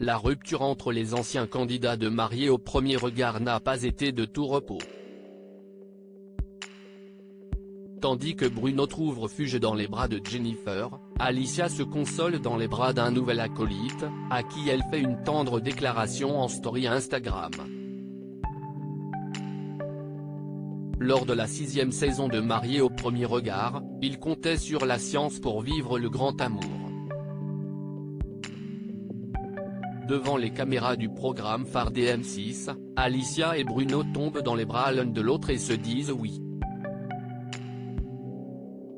La rupture entre les anciens candidats de Mariés au premier regard n'a pas été de tout repos. Tandis que Bruno trouve refuge dans les bras de Jennifer, Alicia se console dans les bras d'un nouvel acolyte, à qui elle fait une tendre déclaration en story Instagram. Lors de la 6e saison de Mariés au premier regard, il comptait sur la science pour vivre le grand amour. Devant les caméras du programme phare des M6, Alicia et Bruno tombent dans les bras l'un de l'autre et se disent oui.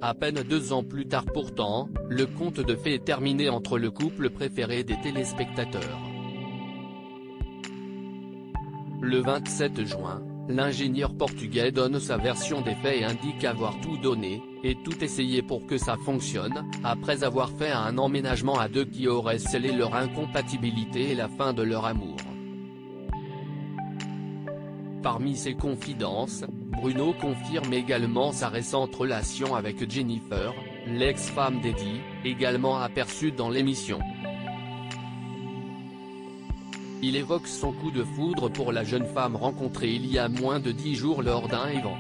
À peine 2 ans plus tard pourtant, le conte de fées est terminé entre le couple préféré des téléspectateurs. Le 27 juin, l'ingénieur portugais donne sa version des faits et indique avoir tout donné, et tout essayé pour que ça fonctionne, après avoir fait un emménagement à 2 qui aurait scellé leur incompatibilité et la fin de leur amour. Parmi ses confidences, Bruno confirme également sa récente relation avec Jennifer, l'ex-femme d'Eddie, également aperçue dans l'émission. Il évoque son coup de foudre pour la jeune femme rencontrée il y a moins de 10 jours lors d'un événement.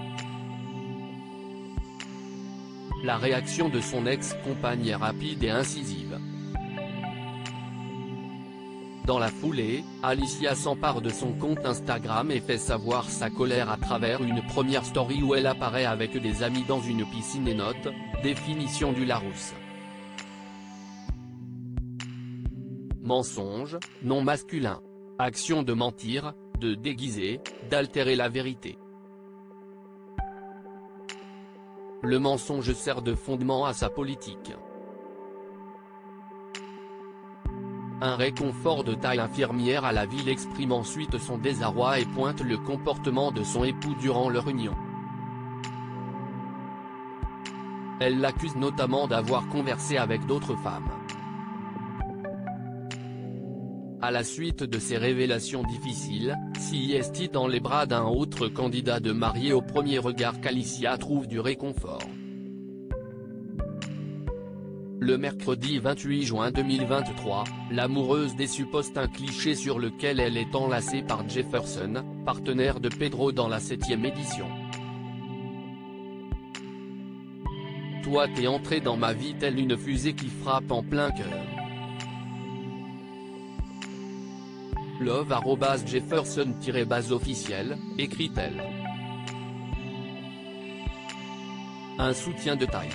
La réaction de son ex-compagne est rapide et incisive. Dans la foulée, Alicia s'empare de son compte Instagram et fait savoir sa colère à travers une première story où elle apparaît avec des amis dans une piscine et note, définition du Larousse. Mensonge, non masculin. Action de mentir, de déguiser, d'altérer la vérité. Le mensonge sert de fondement à sa politique. Un réconfort de taille infirmière à la ville exprime ensuite son désarroi et pointe le comportement de son époux durant leur union. Elle l'accuse notamment d'avoir conversé avec d'autres femmes. À la suite de ces révélations difficiles, est dans les bras d'un autre candidat de Mariés au premier regard qu'Alicia trouve du réconfort. Le mercredi 28 juin 2023, l'amoureuse déçue poste un cliché sur lequel elle est enlacée par Jefferson, partenaire de Pedro dans la 7e édition. Toi t'es entré dans ma vie telle une fusée qui frappe en plein cœur. Love@Jefferson-officiel, écrit-elle. Un soutien de taille.